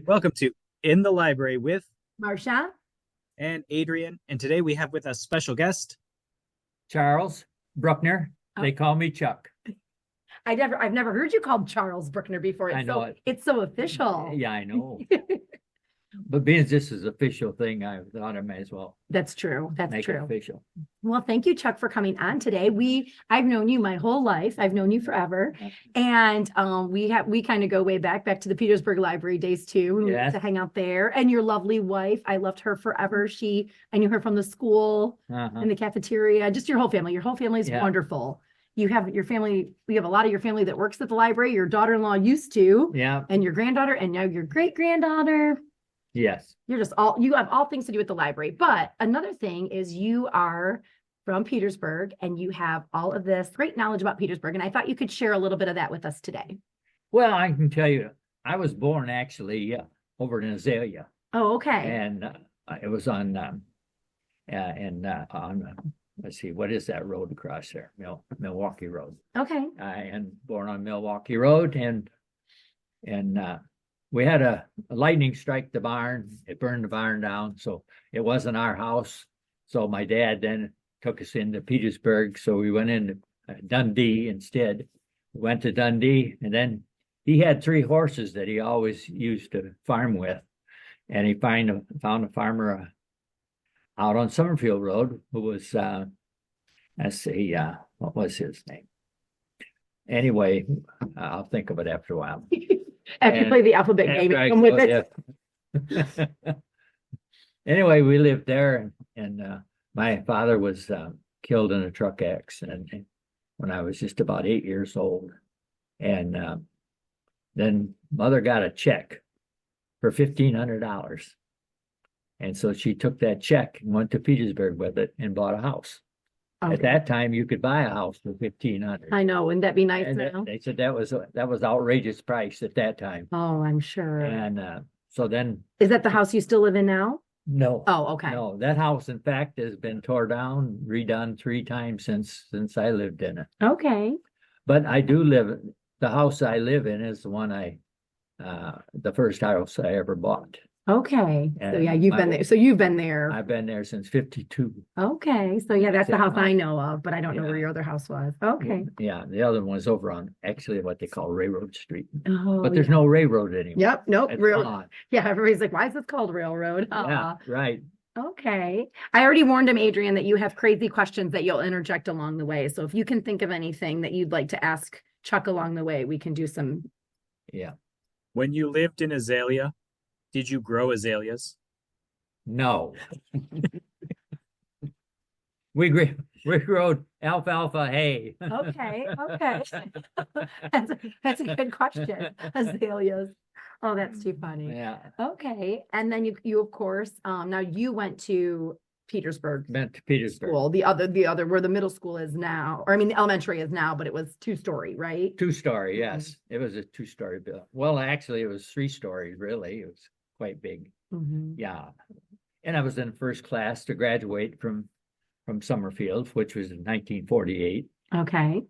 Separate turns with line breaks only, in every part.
Welcome to In the Library with
Marsha?
and Adrian. And today we have with us special guest.
Charles Bruckner. They call me Chuck.
I've never heard you called Charles Bruckner before.
I know it.
It's so official.
Yeah, I know. But being this is an official thing, I thought I may as well
That's true. That's
make it
true.
official.
Well, thank you, Chuck, for coming on today. I've known you my whole life. I've known you forever. And we kind of go way back to the Petersburg Library days too. We
Yes.
used to hang out there. And your lovely wife, I loved her forever. I knew her from the school, in the cafeteria, just your whole family. Your whole family is
Yeah.
wonderful. You have a lot of your family that works at the library. Your daughter-in-law used to,
Yeah.
and your granddaughter, and now your great-granddaughter.
Yes.
You have all things to do with the library. But another thing is you are from Petersburg and you have all of this great knowledge about Petersburg. And I thought you could share a little bit of that with us today.
Well, I can tell you, I was born actually over in Azalea,
Oh, okay.
and it was on let's see, what is that road across there? Milwaukee Road.
Okay.
And born on Milwaukee Road, and we had a lightning strike the barn. It burned the barn down, so it wasn't our house. So my dad then took us into Petersburg. So we went into Dundee instead. We went to Dundee, and then he had 3 horses that he always used to farm with, and he found a farmer out on Summerfield Road who was let's see, what was his name? Anyway, I'll think of it after a while.
After you play the alphabet game,
After I
come with
go,
it.
yeah. Anyway, we lived there, and my father was killed in a truck accident when I was just about 8 years old. And then mother got a check for $1,500. And so she took that check and went to Petersburg with it and bought a house.
Okay.
At that time, you could buy a house for $1,500.
I know. Wouldn't that be nice
And
now?
they said that was outrageous price at that time.
Oh, I'm sure.
And so then
Is that the house you still live in now?
no.
Oh, okay.
No, that house, in fact, has been tore down, redone 3 times since I lived in it.
Okay.
But I do the house I live in is the one the first house I ever bought.
Okay. So
And
yeah, you've been there. So you've been there.
I've been there since 52.
Okay. So yeah, that's the house I
Yeah.
know of, but I don't know where your other house was. Okay.
Yeah, the other one was over on actually what they call Railroad Street.
Oh,
But there's
yeah.
no railroad anymore.
Yep. Nope.
It's
Real.
gone.
Yeah. Everybody's like, why is this called Railroad?
Yeah, right.
Okay. I already warned him, Adrian, that you have crazy questions that you'll interject along the way. So if you can think of anything that you'd like to ask Chuck along the way, we can do some.
Yeah.
When you lived in Azalea, did you grow azaleas?
No. We growed alfalfa hay.
Okay. Okay. That's a good question. Azaleas. Oh, that's too funny.
Yeah.
Okay. And then you of course, now you went to Petersburg
Went to Petersburg.
school, the other where the middle school is now, or I mean the elementary is now, but it was 2-story, right?
2-story, yes. It was a 2-story building. Well, actually, it was 3 stories, really. It was quite big.
Mhm.
Yeah. And I was in first class to graduate from Summerfield, which was in 1948.
Okay.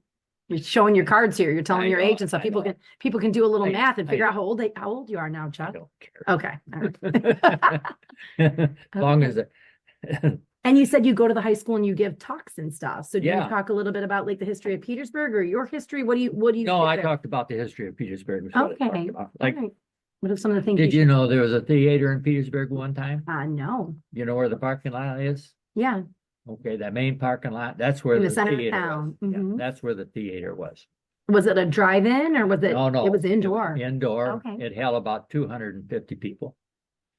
You're showing your cards here. You're telling
I
your
know,
age and stuff.
I
People
know.
can do a little
I-
math and figure
I-
out how old you are now,
I
Chuck.
don't care.
Okay. All right.
As long
Okay.
as
And you said you go to the high school and you give talks and stuff. So do you
Yeah.
talk a little bit about like the history of Petersburg or your history? What do you
No,
give
I
there?
talked about the history of Petersburg. is what I
Okay.
talked about.
All
Like,
right. What are some of the things
did you know there was a theater in Petersburg one time?
no.
You know where the parking lot is?
Yeah.
Okay, that main parking lot, that's where
In the
the
center of
theater
town.
was. Yeah,
Mhm.
that's where the theater was.
Was it a drive-in or was it?
No, no.
It was indoor.
Indoor.
Okay.
It held about 250 people.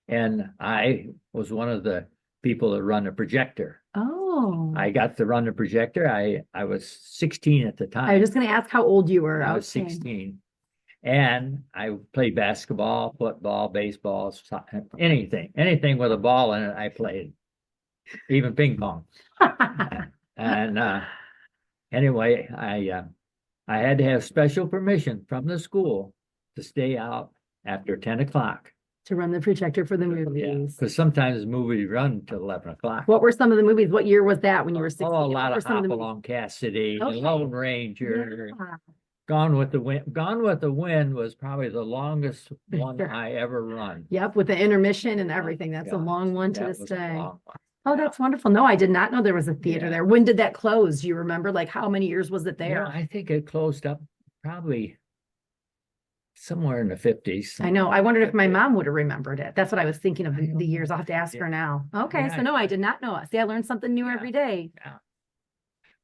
And I was one of the people that run the projector.
Oh.
I got to run the projector. I was 16 at the time.
I was just going to ask how old you were.
I was
Okay.
16. And I played basketball, football, baseball, anything with a ball in it, I played. Even ping pong. And anyway, I had to have special permission from the school to stay out after 10 o'clock.
To run the projector for the
Yeah,
movies.
because sometimes movies run till 11 o'clock.
What were some of the movies? What year was that when you were 16?
Oh, a
What
lot
were
of
some
Hop
the
Along Cassidy,
Okay.
Lone Ranger,
Yeah.
Gone with the Wind. Gone with the Wind was probably the longest one
Sure.
I ever run.
Yep, with the intermission and everything. That's a
Yeah,
long one to
that
this
was a
day.
long one.
Oh, that's wonderful. No, I did not know there was a theater
Yeah.
there. When did that close? Do you remember? Like how many years was it there?
I think it closed up probably somewhere in the 50s.
I know. I wondered if my mom would have remembered it. That's what I was thinking of
I don't
the years.
know.
I'll have to ask
Yeah.
her now. Okay, so
Yeah.
no, I did not know. See, I learned something new
Yeah.
every day.
Yeah.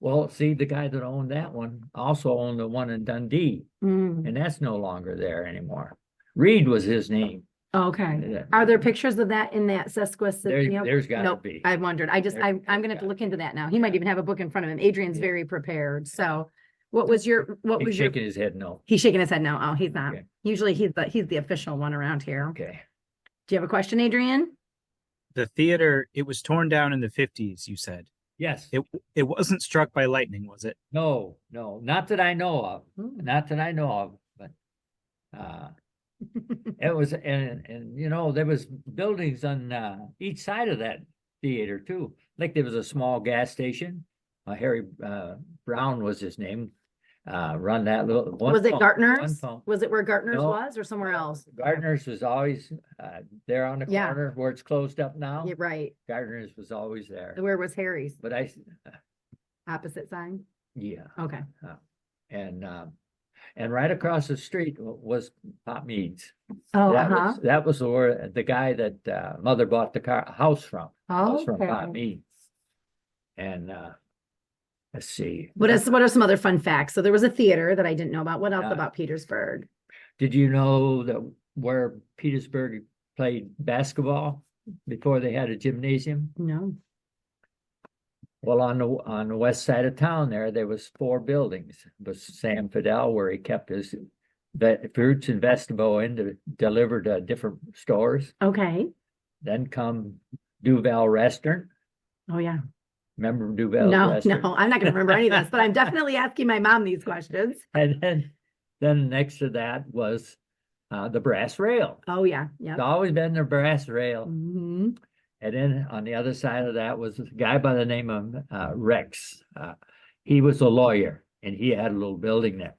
Well, see, the guy that owned that one also owned the one in Dundee,
Mm,
and that's no longer there anymore. Reed was his name.
okay.
Yeah.
Are there pictures of that in that
There's gotta
Nope,
be.
I wondered. I'm gonna have to
gotta
look into that now. He might even have a book in front of him. Adrian's
Yeah.
very prepared. So what was your
He's shaking his head no.
he's shaking his head no. Oh, he's not.
Okay.
Usually he's the official one around here.
Okay.
Do you have a question, Adrian?
The theater, it was torn down in the 50s, you said.
Yes.
It wasn't struck by lightning, was it?
No, not that I know of.
Hmm.
Not that I know of, but it was, and there was buildings on each side of that theater too. Like there was a small gas station. Harry Brown was his name. Run that little one.
Was it
pump,
Gartner's?
one pump.
Was it where Gartner's
No.
was or somewhere else?
Gardner's was always there on the
Yeah.
corner where it's closed up now.
Yeah, right.
Gardner's was always there.
Where was Harry's?
But
Opposite side?
yeah,
Okay.
and right across the street was Pop Mead's.
Oh,
That was where the guy that Mother bought the house from. House from Pop
Okay.
Mead's. And let's see.
What are some other fun facts? So there was a theater that I didn't know about. What else
Yeah.
about Petersburg?
Did you know that where Petersburg played basketball before they had a gymnasium?
No.
Well, on the west side of town there was 4 buildings. It was Sam Fidel where he kept his fruits and vegetable in to deliver to different stores.
Okay.
Then come Duval Restaurant.
Oh yeah.
Remember Duval
No,
Restaurant?
I'm not gonna remember any of this, but I'm definitely asking my mom these questions.
And then next to that was the Brass Rail.
Oh yeah. Yeah.
It's always been the Brass Rail.
Hmm.
And then on the other side of that was a guy by the name of Rex. He was a lawyer and he had a little building there.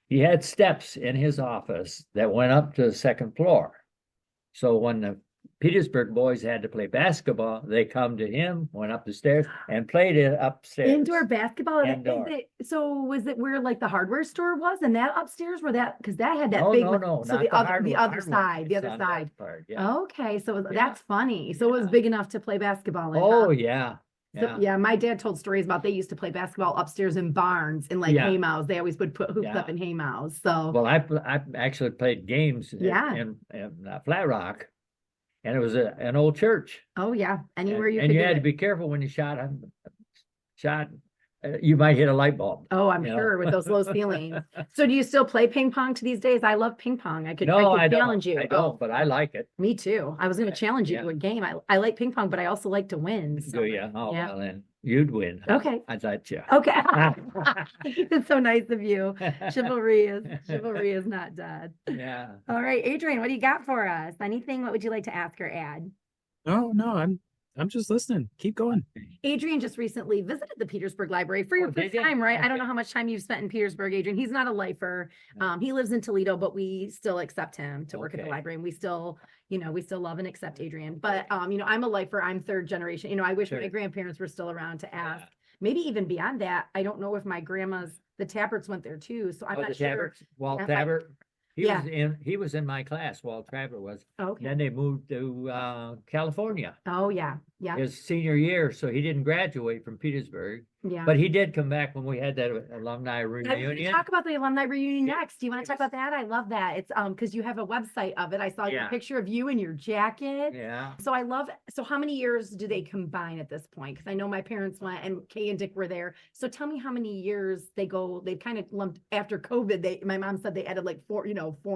He had steps in his office that went up to the 2nd floor. So when the Petersburg boys had to play basketball, they come to him, went up the stairs and played it upstairs.
Indoor basketball.
Indoor.
So was it where like the hardware store was and that upstairs where that because that had that
No,
big
no,
one-
no,
so
not
the other
hardware
side, the
place
other
on that
side.
part, yeah.
Okay, so
Yeah.
that's funny. So it was
Yeah.
big enough to play basketball in.
Oh
huh?
yeah.
So,
Yeah.
yeah, my dad told stories about they used to play basketball upstairs in barns in like
Yeah.
haymows. They always would put hoops
Yeah.
up in haymows. So
Well, I actually played games
Yeah.
in Flat Rock, and it was an old church.
oh yeah, anywhere you
and
could
you
do
had to
it.
be careful when you shot. You might hit a light bulb.
Oh, I'm
you know.
sure with those low ceilings. So do you still play ping pong to these days? I love ping pong. I could
No, I don't.
challenge you.
I don't, but I like it.
Me too. I was going to challenge you
Yeah.
to a game. I like ping pong, but I also like to win. So.
Do you? Oh,
yeah.
well, then you'd win.
Okay.
I thought you.
Okay. It's so nice of you. Chivalry is not dead.
Yeah.
All right, Adrian, what do you got for us? Anything? What would you like to ask or add?
No, I'm just listening. Keep going.
Adrian just recently visited the Petersburg Library for your
Oh, did
first
you?
time, right? I don't know
Okay.
how much time you've spent in Petersburg, Adrian. He's not a lifer. He lives in Toledo, but we still accept him to work at the
Okay.
library. And we still love and accept Adrian. But I'm a lifer. I'm 3rd generation. I wish my
Sure.
grandparents were still around to ask.
Yeah.
Maybe even beyond that. I don't know if my the Tapperts went there too. So I'm
Oh,
not
the
sure.
Tabbert, Walt
Yeah,
Tabbert.
Yeah.
He was in my class. Walt Tabbert was.
Okay.
Then they moved to California
Oh yeah. Yeah.
his senior year, so he didn't graduate from Petersburg.
Yeah.
But he did come back when we had that alumni
We're
reunion.
talk about the alumni reunion
Yeah.
next. Do you want to talk about that? I love that. It's because you have a website of it. I saw your
Yeah.
picture of you in your jacket.
Yeah.
So so how many years do they combine at this point? Because I know my parents went and Kay and Dick were there. So tell me how many years they've kind of lumped after COVID. My mom said they added like 4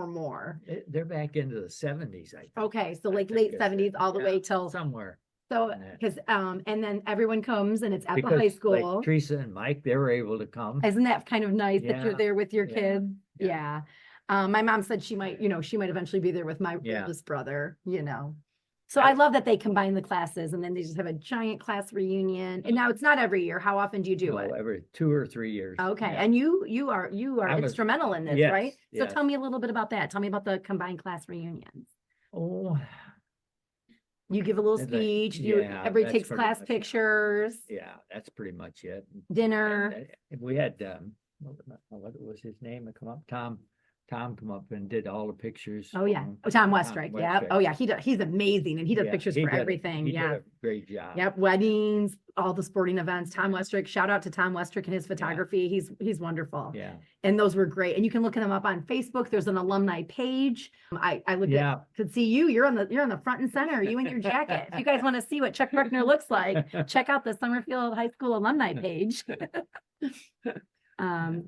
more.
They're back into the 70s, I think.
Okay. So
I
like
think
late
it's-
70s all the
yeah,
way till
somewhere.
so
in that.
because and then everyone comes and it's at the
Because
high school.
like Teresa and Mike, they were able to come.
Isn't that kind of nice that you're
Yeah,
there with your
yeah,
kids?
yeah.
Yeah. My mom said she might eventually be there with my
Yeah.
oldest brother, So I love that they combine the classes and then they just have a giant class reunion. And now it's not every year. How often do you do it?
Every 2 or 3 years.
Okay.
Yeah.
And you are
I was-
instrumental in this,
yes,
right? So
yes.
tell me a little bit about that. Tell me about the combined class reunions.
Oh,
You give a little
Like,
speech,
yeah,
everybody
that's
takes
pretty
class
much it.
pictures,
yeah, that's pretty much it.
dinner.
And we had, what was his name? Tom come up and did all the pictures.
Oh yeah. Oh, Tom Westrick. Yeah.
Westrick.
Oh yeah. He's amazing and he does
Yeah,
pictures
he
for
did-
everything.
he did
Yeah.
a great job.
Yep. Weddings, all the sporting events. Tom Westrick. Shout out to Tom Westrick and his photography. He's wonderful.
Yeah.
And those were great. And you can look them up on Facebook. There's an alumni page. I looked
Yeah.
could see you. You're on the front and center. You in your jacket. If you guys want to see what Chuck Bruckner looks like, check out the Summerfield High School alumni page.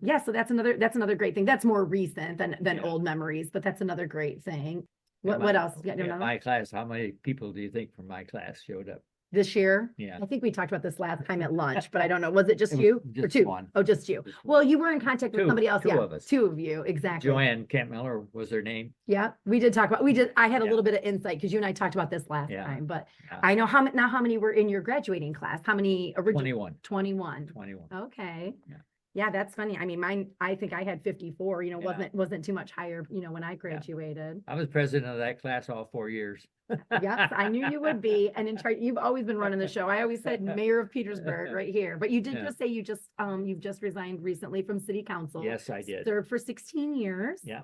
Yeah, so that's another great thing. That's more recent than
Yeah.
old memories, but that's another great thing. What
My-
else? You got
yeah,
another?
my class, how many people do you think from my class showed up?
This year?
Yeah.
I think we talked about this last time at lunch, but I don't know. Was it just
It was
you or
just
two?
one.
Oh, just you.
Just one.
Well, you were in contact with
Two-
somebody else.
two
Yeah,
of us.
two of you. Exactly.
Joanne Campmiller was her name.
Yeah, we did talk about, I had a
Yeah.
little bit of insight because you and I talked about this last
Yeah.
time, but
Yeah.
I know how many were in your graduating class? How many original?
21.
21.
21.
Okay.
Yeah.
Yeah, that's funny. I mean, mine, I think I had 54,
Yeah.
wasn't too much higher, when I graduated.
I was president of that class all 4 years.
Yes, I knew you would be. And in charge, you've always been running the show. I always said mayor of Petersburg right here, but you did
Yeah.
just say you've just resigned recently from city council.
Yes, I did.
Served for 16 years.
Yeah.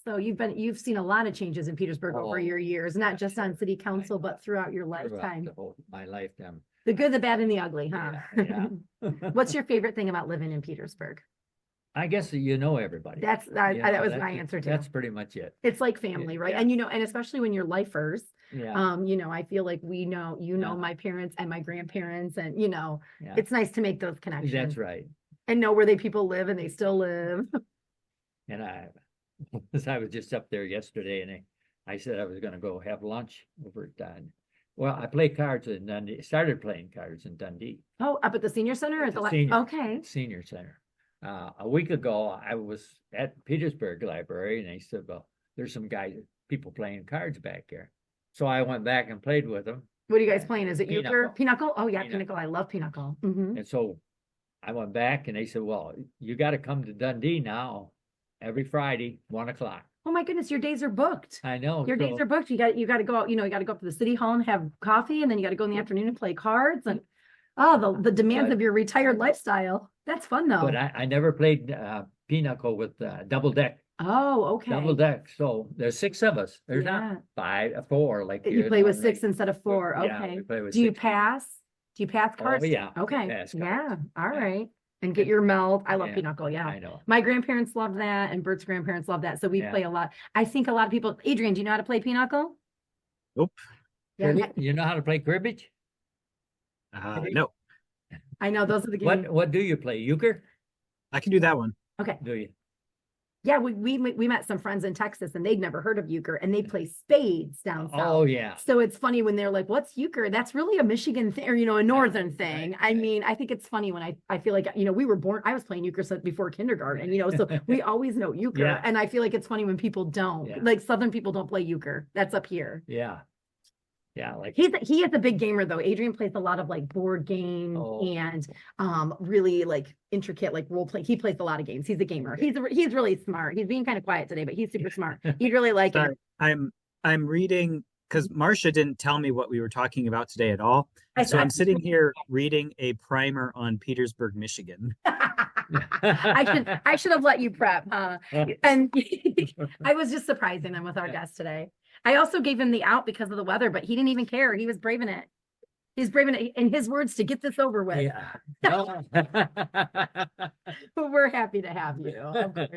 So you've seen a lot of changes in Petersburg over
Oh,
your years, not just on city council,
I-
but throughout your
Throughout
lifetime.
my lifetime.
The good, the bad, and the ugly, huh?
Yeah,
What's your favorite thing about living in Petersburg?
I guess you know everybody.
That
You
was
know,
my answer too.
That's pretty much it.
It's like family, right?
Yeah.
And and especially when you're lifers,
Yeah.
I feel like we know,
Yeah.
my parents and my grandparents and,
Yeah.
it's nice to make those connections.
That's right.
And know where people live and they still live.
And I was just up there yesterday and I said I was gonna go have lunch over at Dundee. Well, I play cards in Dundee, started playing cards in Dundee,
Oh, up at the senior center or at
The
the
senior.
okay.
Senior Center. A week ago, I was at Petersburg Library and they said, well, there's some people playing cards back there. So I went back and played with them.
What are you guys playing? Is it euchre?
Pinochle.
Pinochle? Oh yeah,
Pinochle.
pinochle. I love pinochle. Mhm.
And so I went back and they said, well, you got to come to Dundee now every Friday, 1:00.
Oh my goodness, your days are booked.
I know.
Your days
so-
are booked. You got to go out, you got to go up to the city hall and have coffee, and then you got to go in the afternoon and play cards. And the demands
But-
of your retired lifestyle. That's fun though.
But I never played pinochle with double deck.
Oh, okay.
Double deck. So there's 6 of us. There's
Yeah.
not 4 like
You play with 6 instead of 4.
Yeah,
Okay.
we play with
Do you
6.
pass? Do you pass cards?
yeah, we
Okay.
pass cards.
Yeah. All
Yeah.
right. And get your melt. I love
Yeah,
pinochle. Yeah.
I know.
My grandparents loved that, and Bert's grandparents loved that. So we
Yeah.
play a lot. I think a lot of people. Adrian, do you know how to play pinochle?
Nope.
Yeah,
You know how to play cribbage?
No,
I know those are the games.
What do you play? Euchre?
I can do that one.
Okay.
Do you?
Yeah, we met some friends in Texas, and they'd never heard of euchre, and they play spades down south.
Oh yeah.
So it's funny when they're like, "What's euchre?" That's really a Michigan thing, or a northern thing.
right,
I
right.
mean, I think it's funny when I feel like we were born. I was playing euchre before kindergarten, so we always know euchre.
Yeah.
And I feel like it's funny when people don't.
Yeah.
Like Southern people don't play euchre. That's up here.
Yeah. Yeah. Like
He is a big gamer though. Adrian plays a lot of like board games
Oh.
and really like intricate like role play. He plays a lot of games. He's a gamer.
Okay.
He's really smart. He's being kind of quiet today, but he's super smart. You'd really like
Sorry,
it.
I'm reading because Marsha didn't tell me what we were talking about today at all.
I-
So I'm sitting here reading a primer on Petersburg, Michigan.
I should have let you prep. And I was just surprising him with our guest today. I also gave him the out because of the weather, but he didn't even care. He was braving it. He's braving it in his words to get this over with.
Yeah. No.
But we're happy to have you, of course.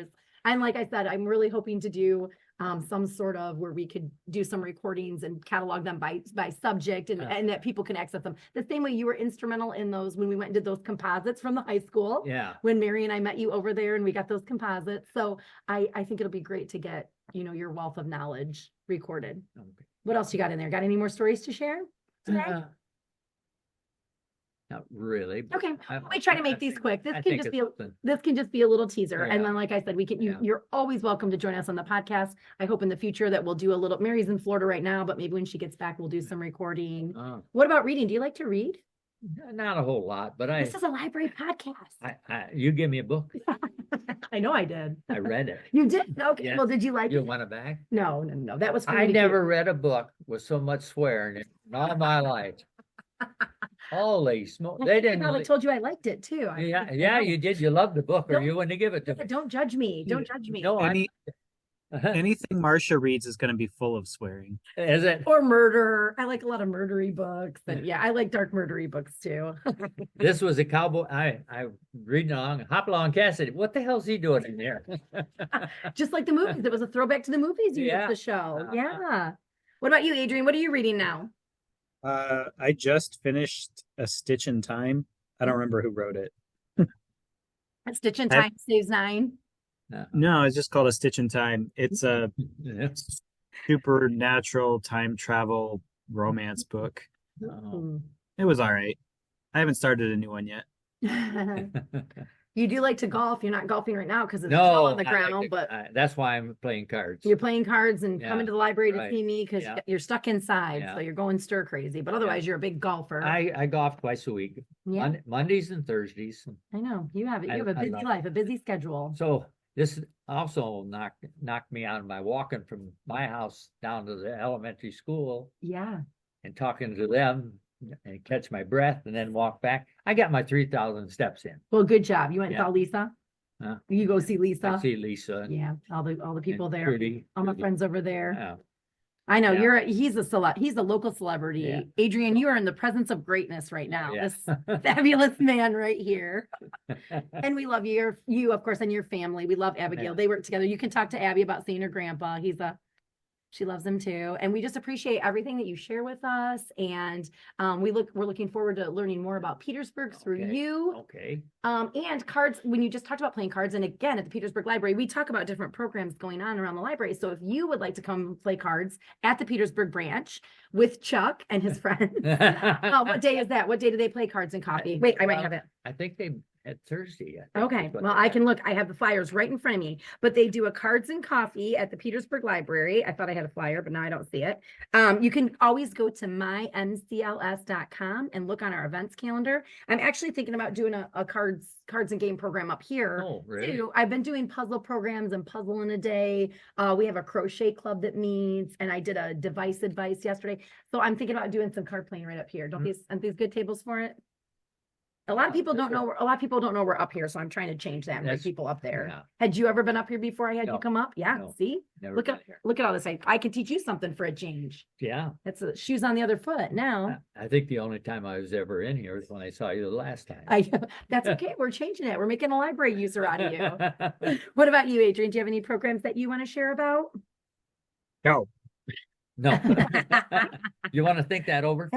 And like I said, I'm really hoping to do some sort of where we could do some recordings and catalog them by subject and that people can access them. The same way you were instrumental in those when we went and did those composites from the high school.
Yeah.
When Mary and I met you over there and we got those composites. So I think it'll be great to get, your wealth of knowledge recorded.
Okay.
What else you got in there? Got any more stories to share today?
Not really. But
Okay,
I-
we try to
I
make these
think-
quick. This
I
can
think
just
it's
be a,
something.
this can just be a little teaser. And
Yeah.
then, like I said,
Yeah.
you're always welcome to join us on the podcast. I hope in the future that we'll do a little, Mary's in Florida right now, but maybe when she gets back, we'll do some recording. What about reading? Do you like to read?
Not a whole lot, but
This is a library podcast.
you give me a book,
I know I did.
I read it.
You did? Okay.
Yeah.
Well, did you like
You
it?
want it back?
No. That was for
I
me to keep.
never read a book with so much swearing in all my life. Holy smoke!
I
They
think I
didn't.
probably told you I liked it too.
Yeah, you did. You loved the book, or
Don't-
you wouldn't give it to me.
Don't judge me. Don't judge me.
No,
Any anything Marsha reads is going to be full of swearing.
is it?
Or murder. I like a lot of murdery books. And yeah, I like dark murdery books too.
This was a cowboy. I reading along. Hopalong Cassidy. What the hell's he doing in there?
Just like the movies. It was a throwback to the movies you
Yeah.
used to show.
Uh-huh.
Yeah. What about you, Adrian? What are you reading now?
I just finished A Stitch in Time. I don't remember who wrote it.
Stitch in
I-
Time Saves Nine.
No, it's just called A Stitch in Time. It's a
Yeah.
supernatural time travel romance book.
Oh.
It was all right. I haven't started a new one yet.
You do like to golf. You're not golfing right now because it's
No,
snow on the
I like
ground,
to-
but
that's why I'm playing cards.
you're playing cards and
Yeah,
coming to the library to
right.
see me because
Yeah.
you're stuck inside.
Yeah.
So you're going stir crazy. But otherwise, you're a big golfer.
I golf twice a week,
Yeah,
Mondays and Thursdays.
I know. You have it.
I-
You have a
I
busy
love
life, a busy schedule.
So this also knocked me out of my walking from my house down to the elementary school
Yeah.
and talking to them and catch my breath and then walk back. I got my 3,000 steps in.
Well, good job. You went and
Yeah.
saw Lisa?
Huh?
You go see
I
Lisa?
see Lisa and
Yeah, all the people there.
Trudy.
All my
Trudy.
friends over there.
Yeah.
I know
Yeah.
he's a local celebrity.
Yeah.
Adrian, you are in the presence of greatness right now.
Yeah.
This fabulous man right here. And we love you, of course, and your family. We love Abigail.
Yeah.
They work together. You can talk to Abby about seeing her grandpa. She loves him too. And we just appreciate everything that you share with us. And we're looking forward to learning more about Petersburg through
Okay.
you.
Okay.
And cards, when you just talked about playing cards, and again, at the Petersburg Library, we talk about different programs going on around the library. So if you would like to come play cards at the Petersburg branch with Chuck and his friends, what day is that? What day do they play cards and coffee? Wait, I might have it.
I think they had Thursday. I think
Okay,
is what
well,
they
I
had.
can look. I have the flyers right in front of me, but they do a cards and coffee at the Petersburg Library. I thought I had a flyer, but now I don't see it. You can always go to mymcls.com and look on our events calendar. I'm actually thinking about doing a cards and game program up here.
Oh, really?
Too. I've been doing puzzle programs and puzzle in a day. We have a crochet club that meets, and I did a device advice yesterday. So I'm thinking about doing some card playing right up here. Aren't these good tables for it? A lot of people don't know. A lot of people don't know we're up here, so I'm trying to change that and bring
That's-
people up there.
yeah.
Had you ever been up here before I had you
No,
come up? Yeah.
no.
See,
Never
look
been
at
here.
all this. I can teach you something for a change.
Yeah.
That's the shoes on the other foot. Now,
I think the only time I was ever in here was when I saw you the last time.
that's okay. We're changing it. We're making a library user out of you. What about you, Adrian? Do you have any programs that you want to share about?
No.
No. You want to think that over?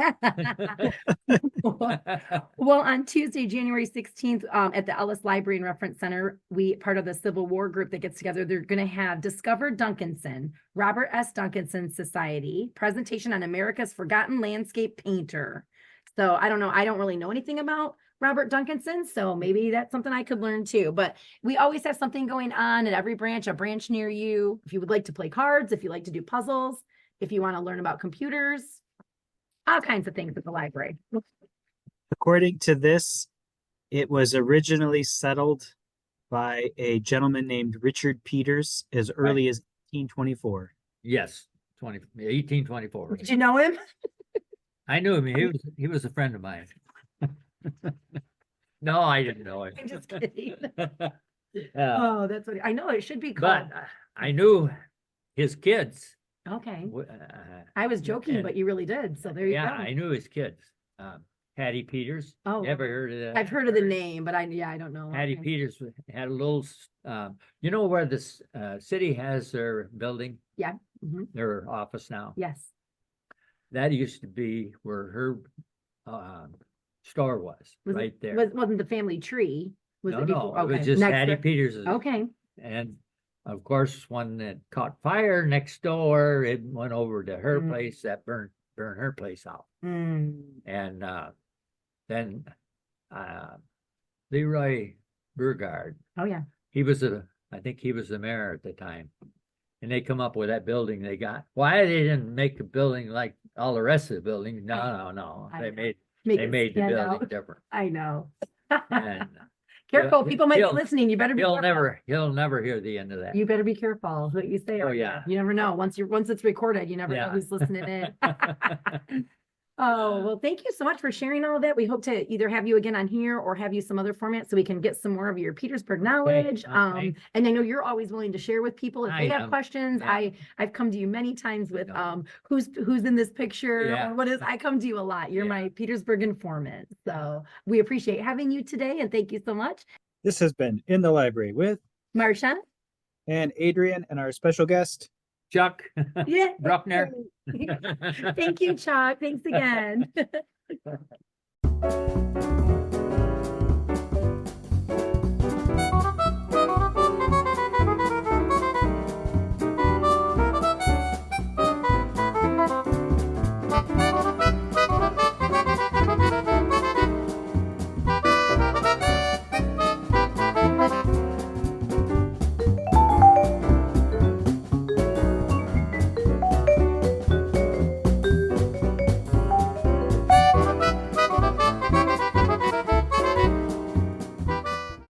Well, on Tuesday, January 16th, at the Ellis Library and Reference Center, part of the Civil War group that gets together, they're going to have Discover Duncanson, Robert S. Duncanson Society, presentation on America's Forgotten Landscape Painter. So I don't know. I don't really know anything about Robert Duncanson, so maybe that's something I could learn too. But we always have something going on at every branch, a branch near you. If you would like to play cards, if you like to do puzzles, if you want to learn about computers, all kinds of things at the library.
According to this, it was originally settled by a gentleman named Richard Peters as early as 1824.
Yes, 1824.
Did you know him?
I knew him. He was a friend of mine. No, I didn't know him.
I'm just kidding.
Uh,
Oh, that's what I know. It should be
but
called.
I knew his kids.
Okay.
w-
I was joking,
and-
but you really did. So there you
Yeah,
go.
I knew his kids. Hattie Peters.
Oh,
You ever heard of that?
I've heard of the name, but I don't know.
Hattie
Okay.
Peters had a little, you know where this city has their building,
Mhm.
their office now?
Yes.
That used to be where her store was,
Was
right
it,
there.
wasn't the family tree? Was
No,
it
no,
before?
it was
Okay.
just
Next
Hattie
to-
Peters'.
Okay.
And of course, when it caught fire next door, it went over to her
Mm.
place, that burned her place out.
Mm.
And then Leroy Burgard.
Oh, yeah.
I think he was the mayor at the time. And they come up with that building they got. Why they didn't make a building like all the rest of the buildings? No.
I
They
know.
made
Make
they
it
made the
stand
building
out.
different.
I know.
And
Careful, people might be
he'll-
listening. You better be careful.
he'll never hear the end of that.
You better be careful what you say.
Oh,
out
yeah.
there. You never know. Once it's recorded, you never know
Yeah.
who's listening in. Oh, well, thank you so much for sharing all of that. We hope to either have you again on here or have you some other format so we can get some more of your Petersburg knowledge.
Okay.
And I know you're always willing to share with people if
I
they have
am.
questions.
Yeah.
I've come to you many times with
know.
who's in this picture
Yeah.
or what is. I come to you a lot. You're
Yeah.
my Petersburg informant. So we appreciate having you today and thank you so much.
This has been In the Library with
Marsha.
and Adrian and our special guest.
Chuck.
Yeah.
Bruckner.
Thank you, Chuck. Thanks again.